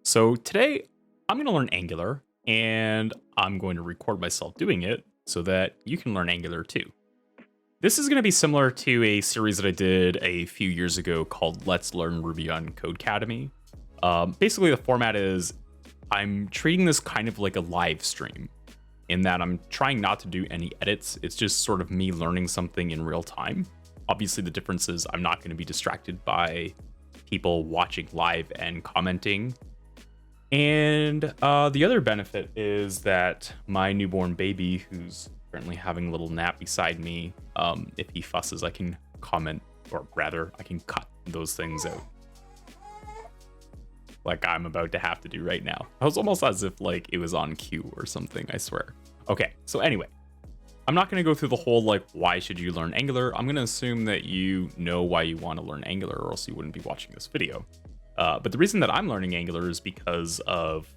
So today I'm going to learn Angular and I'm going to record myself doing it so that you can learn Angular too. This is going to be similar to a series that I did a few years ago called Let's Learn Ruby on Codecademy. Basically, the format is I'm treating this kind of like a live stream in that I'm trying not to do any edits. It's just sort of me learning something in real time. Obviously, the difference is I'm not going to be distracted by people watching live and commenting. And the other benefit is that my newborn baby, who's currently having a little nap beside me, if he fusses, I can comment, or rather, I can cut those things out. Like I'm about to have to do right now. I was almost as if like it was on cue or something, I swear. Okay, so anyway, I'm not going to go through the whole like, why should you learn Angular? I'm going to assume that you know why you want to learn Angular or else you wouldn't be watching this video. But the reason that I'm learning Angular is because of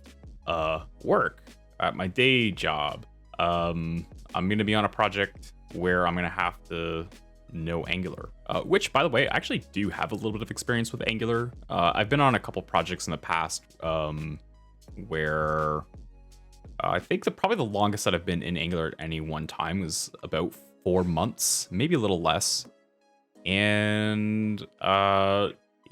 work at my day job. I'm going to be on a project where I'm going to have to know Angular, which, by the way, I actually do have a little bit of experience with Angular. I've been on a couple projects in the past where I think probably the longest that I've been in Angular at any one time was about 4 months, maybe a little less. And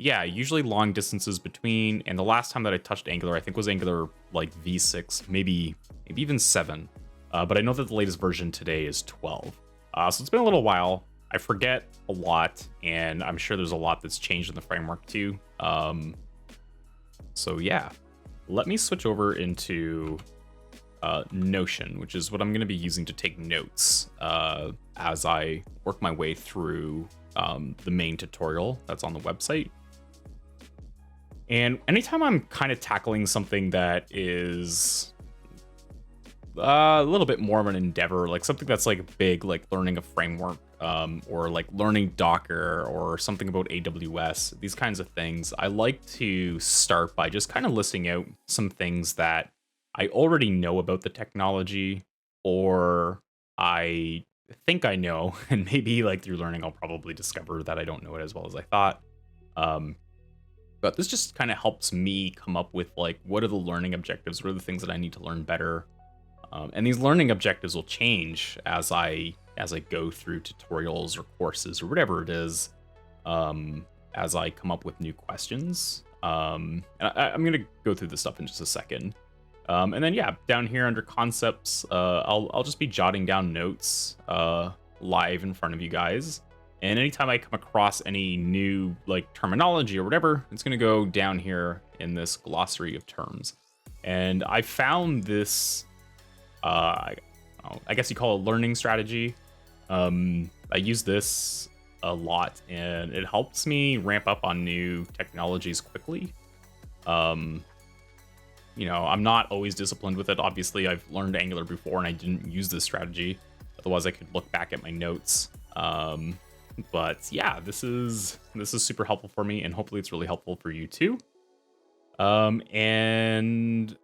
yeah, usually long distances between. And the last time that I touched Angular, I think was Angular like V6, maybe even 7. But I know that the latest version today is 12. So it's been a little while. I forget a lot, and I'm sure there's a lot that's changed in the framework too. So yeah, let me switch over into Notion, which is what I'm going to be using to take notes as I work my way through the main tutorial that's on the website. And anytime I'm kind of tackling something that is a little bit more of an endeavor, like something that's like big, like learning a framework, or like learning Docker or something about AWS, these kinds of things, I like to start by just kind of listing out some things that I already know about the technology, or I think I know, and maybe like through learning, I'll probably discover that I don't know it as well as I thought. But this just kind of helps me come up with like, what are the learning objectives? What are the things that I need to learn better? And these learning objectives will change as I go through tutorials or courses or whatever it is, as I come up with new questions. And I'm going to go through this stuff in just a second. And then, yeah, down here under concepts, I'll just be jotting down notes live in front of you guys. And anytime I come across any new like terminology or whatever, it's going to go down here in this glossary of terms. And I found this, I guess you call it a learning strategy. I use this a lot, and it helps me ramp up on new technologies quickly. I'm not always disciplined with it. Obviously, I've learned Angular before, and I didn't use this strategy. Otherwise, I could look back at my notes. But yeah, this is super helpful for me, and hopefully it's really helpful for you too. And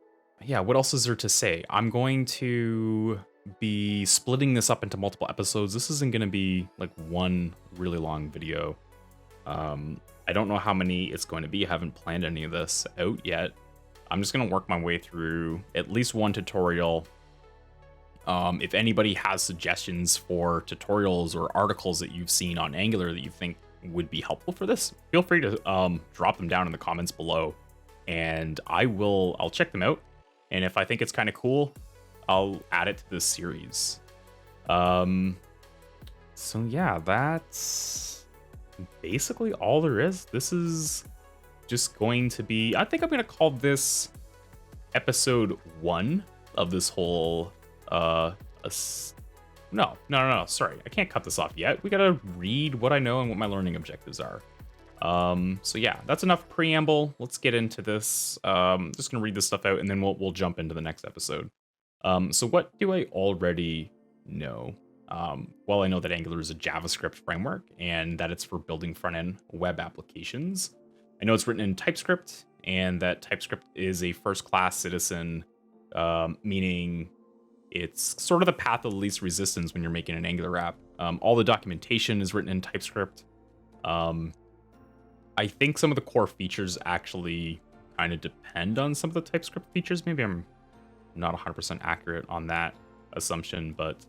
yeah, what else is there to say? I'm going to be splitting this up into multiple episodes. This isn't going to be like one really long video. I don't know how many it's going to be. I haven't planned any of this out yet. I'm just going to work my way through at least one tutorial. If anybody has suggestions for tutorials or articles that you've seen on Angular that you think would be helpful for this, feel free to drop them down in the comments below, and I'll check them out. And if I think it's kind of cool, I'll add it to this series. So yeah, that's basically all there is. This is just going to be, I think I'm going to call this episode 1 of this whole no, sorry, I can't cut this off yet. We gotta read what I know and what my learning objectives are. So yeah, that's enough preamble. Let's get into this. Just gonna read this stuff out, and then we'll jump into the next episode. So what do I already know? Well, I know that Angular is a JavaScript framework and that it's for building front-end web applications. I know it's written in TypeScript, and that TypeScript is a first-class citizen, meaning it's sort of the path of least resistance when you're making an Angular app. All the documentation is written in TypeScript. I think some of the core features actually kind of depend on some of the TypeScript features. Maybe I'm not 100% accurate on that assumption, but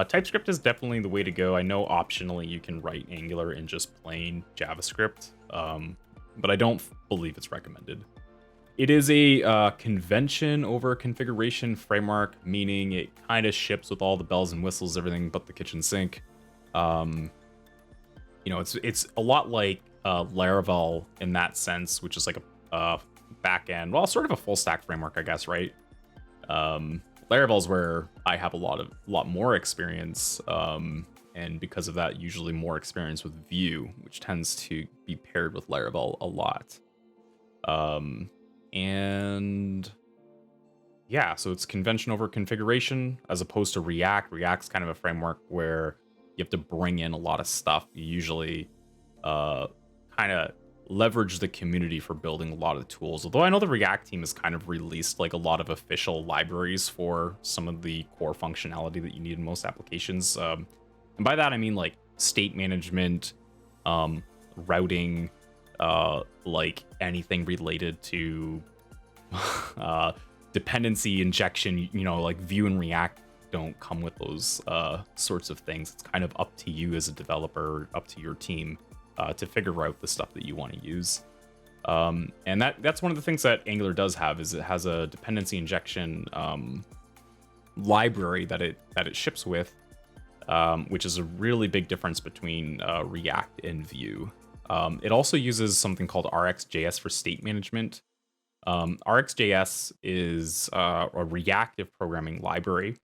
TypeScript is definitely the way to go. I know optionally you can write Angular in just plain JavaScript, but I don't believe it's recommended. It is a convention over configuration framework, meaning it kind of ships with all the bells and whistles, everything but the kitchen sink. It's a lot like Laravel in that sense, which is like a back-end, well, sort of a full stack framework, I guess, right? Laravel is where I have a lot more experience, and because of that, usually more experience with Vue, which tends to be paired with Laravel a lot. And yeah, so it's convention over configuration as opposed to React. React's kind of a framework where you have to bring in a lot of stuff. You usually kind of leverage the community for building a lot of the tools. Although I know the React team has kind of released like a lot of official libraries for some of the core functionality that you need in most applications. And by that, I mean like state management, routing, like anything related to dependency injection. Like Vue and React don't come with those sorts of things. It's kind of up to you as a developer, up to your team to figure out the stuff that you want to use. And that's one of the things that Angular does have, is it has a dependency injection library that it ships with, which is a really big difference between React and Vue. It also uses something called RxJS for state management. RxJS is a reactive programming library,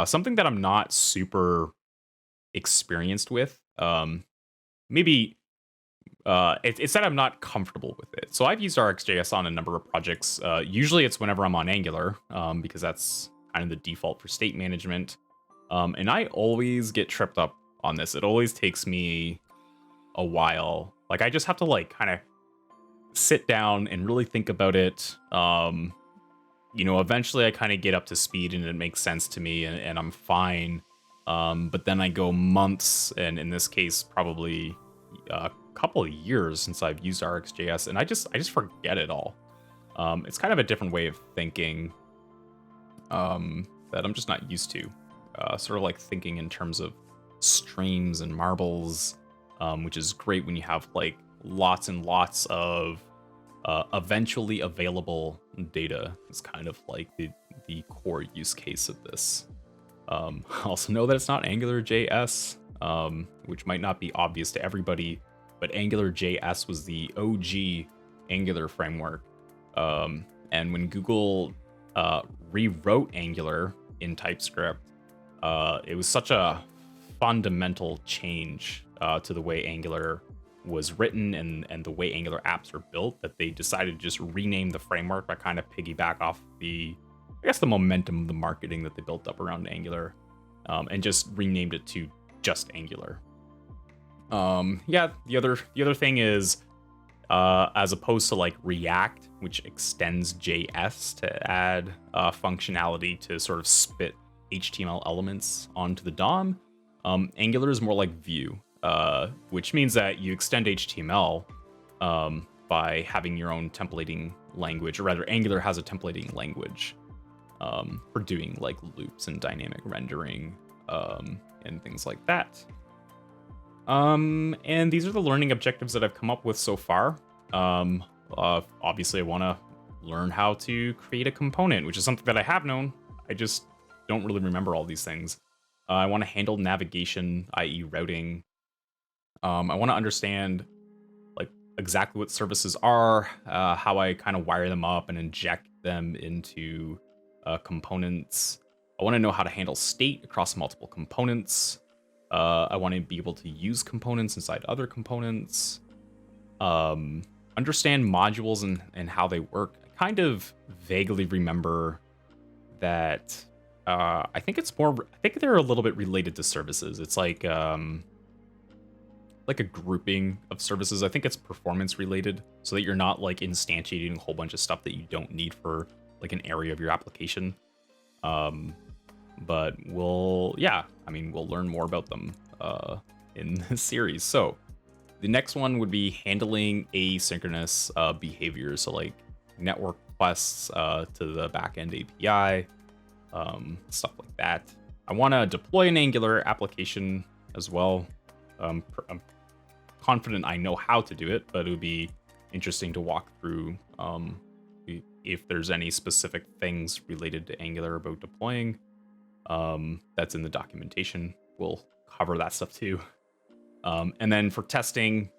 something that I'm not super experienced with. Maybe it's that I'm not comfortable with it. So I've used RxJS on a number of projects. Usually it's whenever I'm on Angular, because that's kind of the default for state management. And I always get tripped up on this. It always takes me a while. Like I just have to like kind of sit down and really think about it. Eventually I kind of get up to speed and it makes sense to me, and I'm fine. But then I go months, and in this case, probably a couple of years since I've used RxJS, and I just forget it all. It's kind of a different way of thinking that I'm just not used to. Sort of like thinking in terms of streams and marbles, which is great when you have like lots and lots of eventually available data. It's kind of like the core use case of this. Also know that it's not AngularJS, which might not be obvious to everybody, but AngularJS was the OG Angular framework. And when Google rewrote Angular in TypeScript, it was such a fundamental change to the way Angular was written and the way Angular apps are built that they decided to just rename the framework by kind of piggyback off the momentum of the marketing that they built up around Angular, and just renamed it to just Angular. The other thing is, as opposed to like React, which extends JS to add functionality to sort of spit HTML elements onto the DOM, Angular is more like Vue, which means that you extend HTML by having your own templating language, or rather Angular has a templating language for doing like loops and dynamic rendering and things like that. And these are the learning objectives that I've come up with so far. Obviously I want to learn how to create a component, which is something that I have known. I just don't really remember all these things. I want to handle navigation, i.e. routing. I want to understand like exactly what services are, how I kind of wire them up and inject them into components. I want to know how to handle state across multiple components. I want to be able to use components inside other components. Understand modules and how they work. I kind of vaguely remember that I think they're a little bit related to services. It's like a grouping of services. I think it's performance related, so that you're not like instantiating a whole bunch of stuff that you don't need for like an area of your application. But we'll learn more about them in this series. So the next one would be handling asynchronous behavior. So like network requests to the backend API, stuff like that. I want to deploy an Angular application as well. I'm confident I know how to do it, but it would be interesting to walk through if there's any specific things related to Angular about deploying. That's in the documentation. We'll cover that stuff too. And then for testing,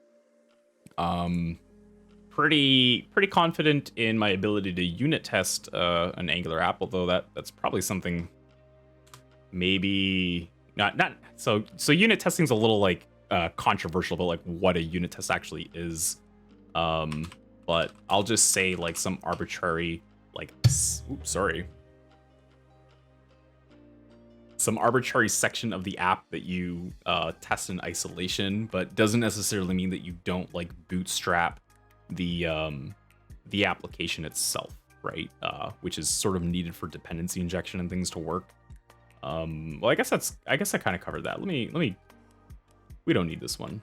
pretty confident in my ability to unit test an Angular app, although that's probably something maybe not so unit testing is a little like controversial about like what a unit test actually is. But I'll just say like some arbitrary like some arbitrary section of the app that you test in isolation, but doesn't necessarily mean that you don't like bootstrap the application itself, right? Which is sort of needed for dependency injection and things to work. Well, I guess I kind of covered that. We don't need this one.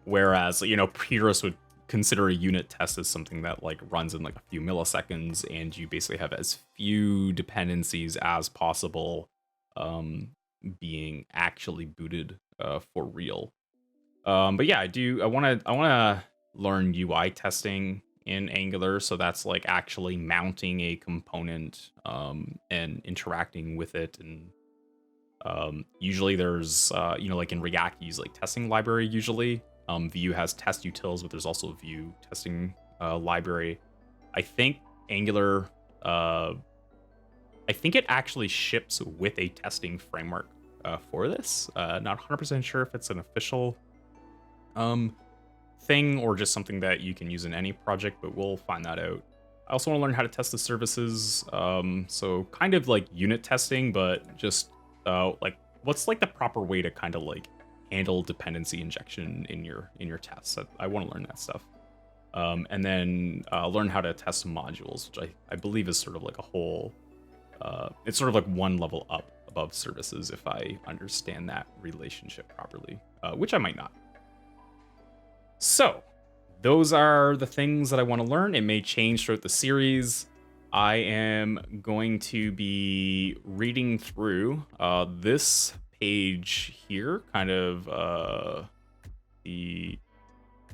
Whereas, you know, purists would consider a unit test as something that like runs in like a few milliseconds, and you basically have as few dependencies as possible being actually booted for real. But yeah, I want to learn UI testing in Angular, so that's like actually mounting a component and interacting with it. And usually there's you know, like in React you use like testing library usually. Vue has test utils, but there's also a Vue testing library. I think Angular, I think it actually ships with a testing framework for this. Not 100% sure if it's an official thing or just something that you can use in any project, but we'll find that out. I also want to learn how to test the services. So kind of like unit testing, but just like what's like the proper way to kind of like handle dependency injection in your tests. I want to learn that stuff. And then learn how to test modules, which I believe is sort of like a whole, it's sort of like one level up above services if I understand that relationship properly, which I might not. So those are the things that I want to learn. It may change throughout the series. I am going to be reading through this page here, kind of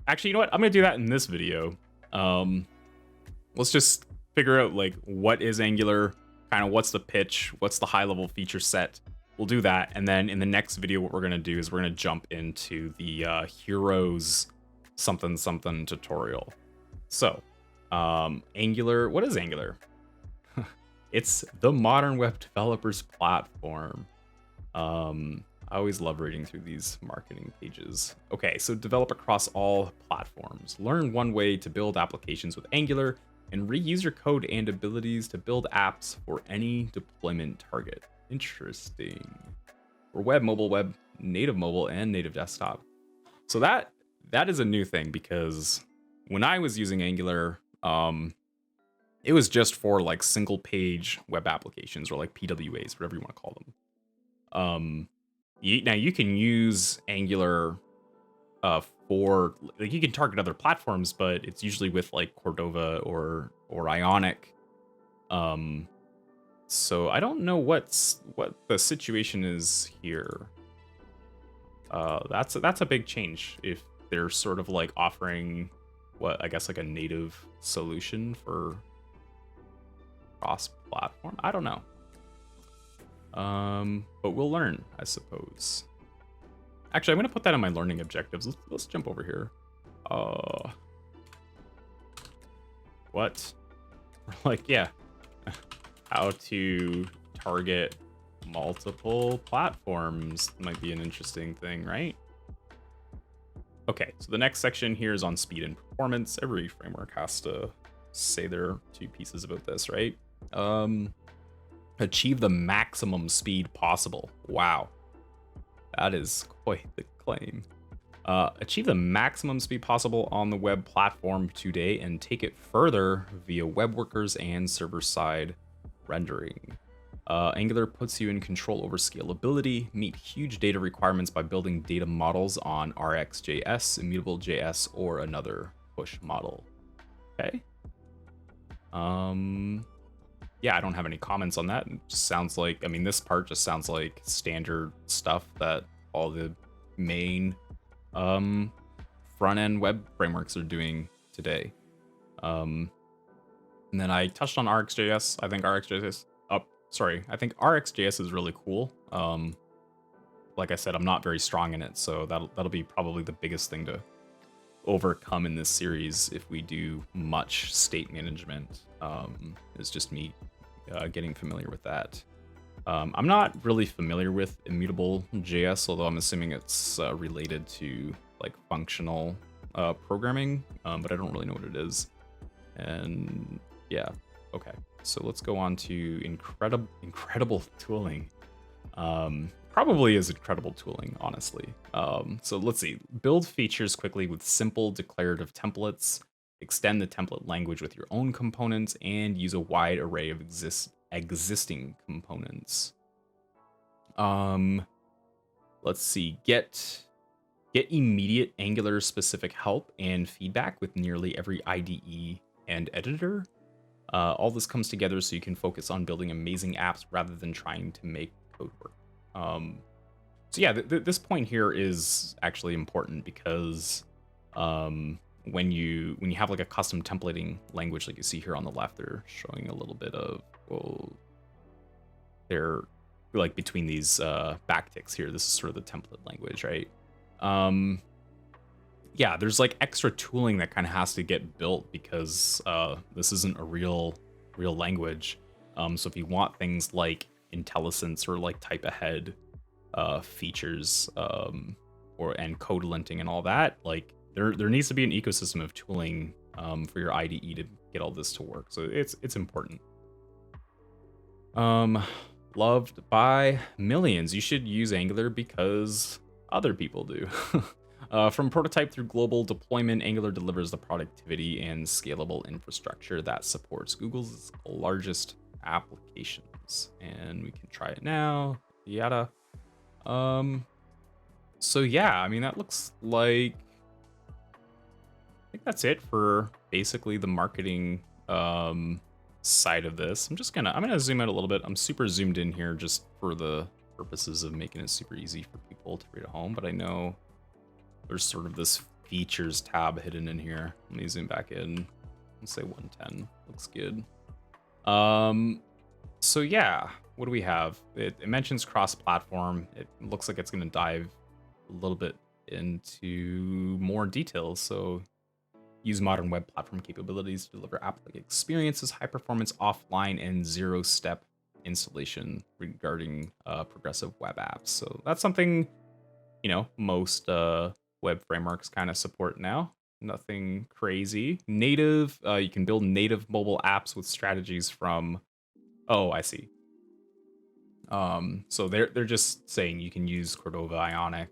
actually, you know what, I'm gonna do that in this video. Let's just figure out like what is Angular, kind of what's the pitch, what's the high level feature set. We'll do that, and then in the next video what we're gonna do is we're gonna jump into the heroes something tutorial. So Angular, what is Angular? It's the modern web developers platform. I always love reading through these marketing pages. Okay, so develop across all platforms. Learn one way to build applications with Angular and reuse your code and abilities to build apps for any deployment target. Interesting. For web, mobile, native mobile, and native desktop. So that is a new thing, because when I was using Angular, it was just for like single page web applications, or like PWAs, whatever you want to call them. Now you can use Angular for like, you can target other platforms, but it's usually with like Cordova or Ionic. So I don't know what the situation is here. That's a big change if they're sort of like offering what I guess like a native solution for cross-platform. I don't know. But we'll learn, I suppose. Actually, I'm gonna put that in my learning objectives. Let's jump over here. What? Like, yeah. How to target multiple platforms might be an interesting thing, right? Okay, so the next section here is on speed and performance. Every framework has to say their two pieces about this, right? Achieve the maximum speed possible. Wow. That is quite the claim. Achieve the maximum speed possible on the web platform today and take it further via web workers and server-side rendering. Angular puts you in control over scalability, meet huge data requirements by building data models on RxJS, Immutable.js, or another push model. Okay. Yeah, I don't have any comments on that. It just sounds like, I mean, this part just sounds like standard stuff that all the main front end web frameworks are doing today. And then I touched on RxJS. I think RxJS is really cool. Like I said, I'm not very strong in it, so that'll be probably the biggest thing to overcome in this series if we do much state management. It's just me getting familiar with that. I'm not really familiar with immutable JS, although I'm assuming it's related to like functional programming, but I don't really know what it is. And yeah, okay. So let's go on to incredible tooling. Probably is incredible tooling, honestly. So let's see. Build features quickly with simple declarative templates, extend the template language with your own components, and use a wide array of existing components. Let's see. Get immediate Angular specific help and feedback with nearly every IDE and editor. All this comes together so you can focus on building amazing apps rather than trying to make code work. So yeah, this point here is actually important because when you have like a custom templating language, like you see here on the left, they're showing a little bit of, well, they're like between these backticks here. This is sort of the template language, right? Yeah, there's like extra tooling that kind of has to get built because this isn't a real language. So if you want things like IntelliSense or like type ahead features and code linting and all that, like there needs to be an ecosystem of tooling for your IDE to get all this to work. So it's important. Loved by millions. You should use Angular because other people do. From prototype through global deployment, Angular delivers the productivity and scalable infrastructure that supports Google's largest applications. And we can try it now. Yada. So yeah, I mean, that looks like, I think that's it for basically the marketing side of this. I'm gonna zoom out a little bit. I'm super zoomed in here just for the purposes of making it super easy for people to read at home, but I know there's sort of this features tab hidden in here. Let me zoom back in. Let's say 110. Looks good. So yeah, what do we have? It mentions cross-platform. It looks like it's going to dive a little bit into more details. So use modern web platform capabilities to deliver app experiences, high performance offline, and zero-step installation regarding progressive web apps. So that's something, you know, most web frameworks kind of support now. Nothing crazy. Native, you can build native mobile apps with strategies from, oh, I see. So they're just saying you can use Cordova Ionic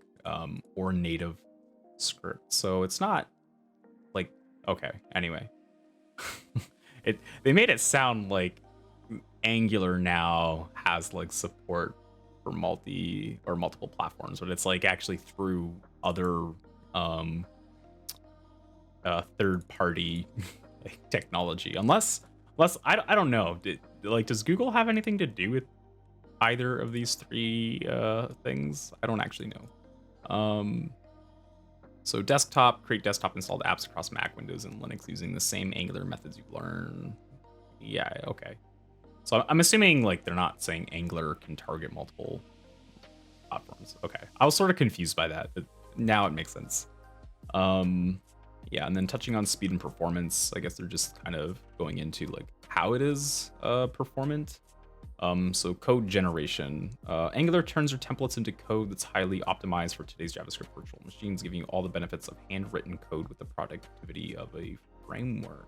or native script. So it's not like, okay, anyway. They made it sound like Angular now has like support for multiple platforms, but it's like actually through other third-party technology. Unless I don't know. Does Google have anything to do with either of these three things? I don't actually know. So desktop, create desktop installed apps across Mac, Windows, and Linux using the same Angular methods you learn. Yeah, okay. So I'm assuming like they're not saying Angular can target multiple platforms. Okay, I was sort of confused by that, but now it makes sense. Yeah, and then touching on speed and performance, I guess they're just kind of going into like how it is performant. So code generation. Angular turns your templates into code that's highly optimized for today's JavaScript virtual machines, giving you all the benefits of handwritten code with the productivity of a framework.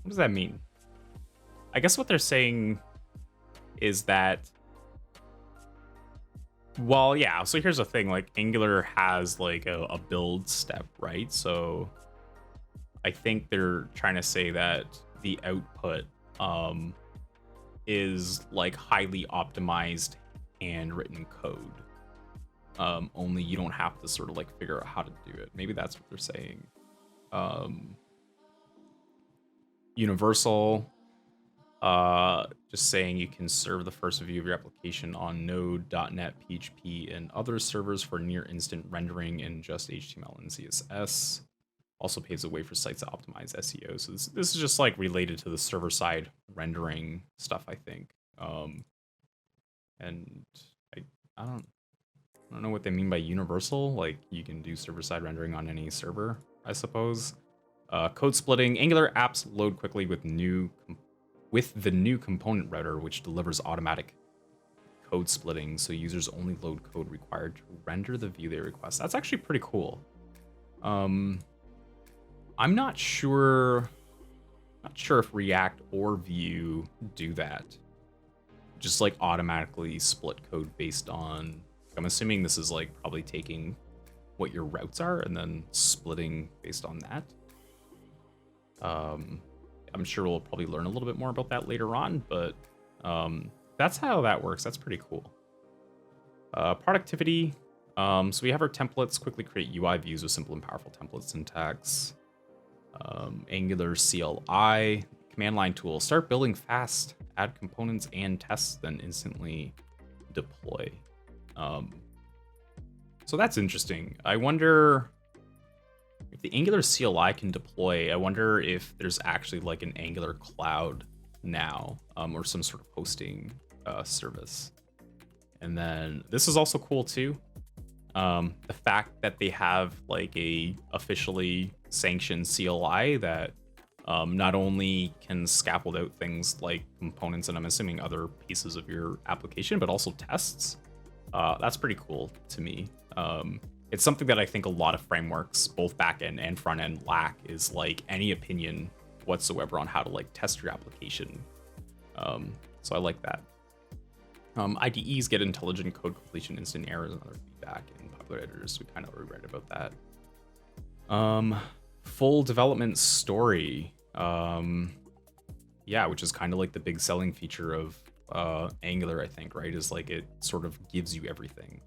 What does that mean? I guess what they're saying is that, well, yeah, so here's the thing, like Angular has like a build step, right? So I think they're trying to say that the output is like highly optimized handwritten code. only you don't have to sort of like figure out how to do it. Maybe that's what they're saying. Universal, just saying you can serve the first view of your application on Node, .NET, PHP, and other servers for near instant rendering in just HTML and CSS. Also paves the way for sites to optimize SEO. So this is just like related to the server side rendering stuff, I think. And I don't know what they mean by universal. Like you can do server side rendering on any server, I suppose. Code splitting. Angular apps load quickly with the new component router, which delivers automatic code splitting, so users only load code required to render the view they request. That's actually pretty cool. I'm not sure if React or Vue do that. Just like automatically split code based on, I'm assuming this is like probably taking what your routes are and then splitting based on that. I'm sure we'll probably learn a little bit more about that later on, but that's how that works. That's pretty cool. Productivity. So we have our templates, quickly create UI views with simple and powerful template syntax. Angular CLI, command line tool. Start building fast, add components and tests, then instantly deploy. So that's interesting. I wonder if the Angular CLI can deploy. I wonder if there's actually like an Angular cloud now, or some sort of hosting service. And then this is also cool too. The fact that they have like a officially sanctioned CLI that not only can scaffold out things like components and I'm assuming other pieces of your application, but also tests. That's pretty cool to me. It's something that I think a lot of frameworks, both backend and front end, lack, is like any opinion whatsoever on how to like test your application. So I like that. IDEs get intelligent code completion, instant errors, and other feedback in popular editors. We kind of already read about that. Full development story. Yeah, which is kind of like the big selling feature of Angular, I think, right? Is like it sort of gives you everything.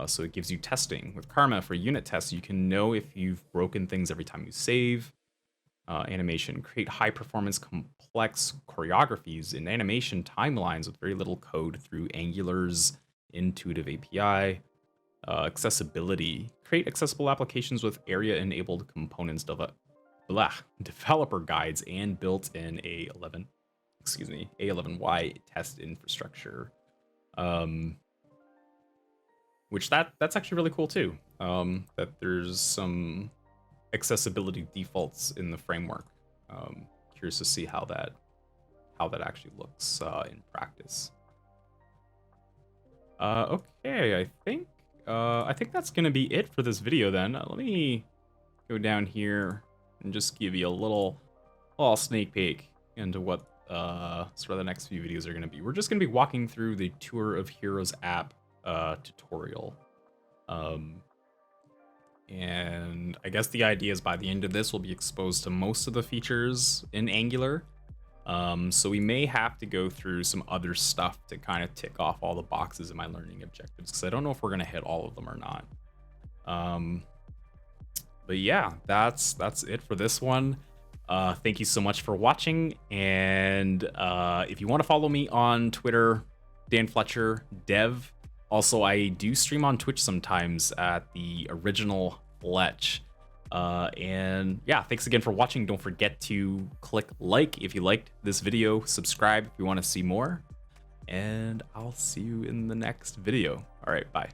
So it gives you testing. With Karma for unit tests, you can know if you've broken things every time you save. Animation, create high performance complex choreographies in animation timelines with very little code through Angular's intuitive API. Accessibility, create accessible applications with area enabled components, developer guides, and built-in A11Y test infrastructure. Which that's actually really cool too. That there's some accessibility defaults in the framework. Curious to see how that actually looks in practice. Okay, I think that's gonna be it for this video then. Let me go down here and just give you a little sneak peek into what sort of the next few videos are gonna be. We're just gonna be walking through the Tour of Heroes app tutorial. And I guess the idea is by the end of this, we'll be exposed to most of the features in Angular. So we may have to go through some other stuff to kind of tick off all the boxes in my learning objectives, because I don't know if we're going to hit all of them or not. But yeah, that's it for this one. Thank you so much for watching. And if you want to follow me on Twitter, Dan Fletcher Dev. Also, I do stream on Twitch sometimes at the original Fletch. And yeah, thanks again for watching. Don't forget to click like if you liked this video, subscribe if you want to see more, and I'll see you in the next video. All right, bye.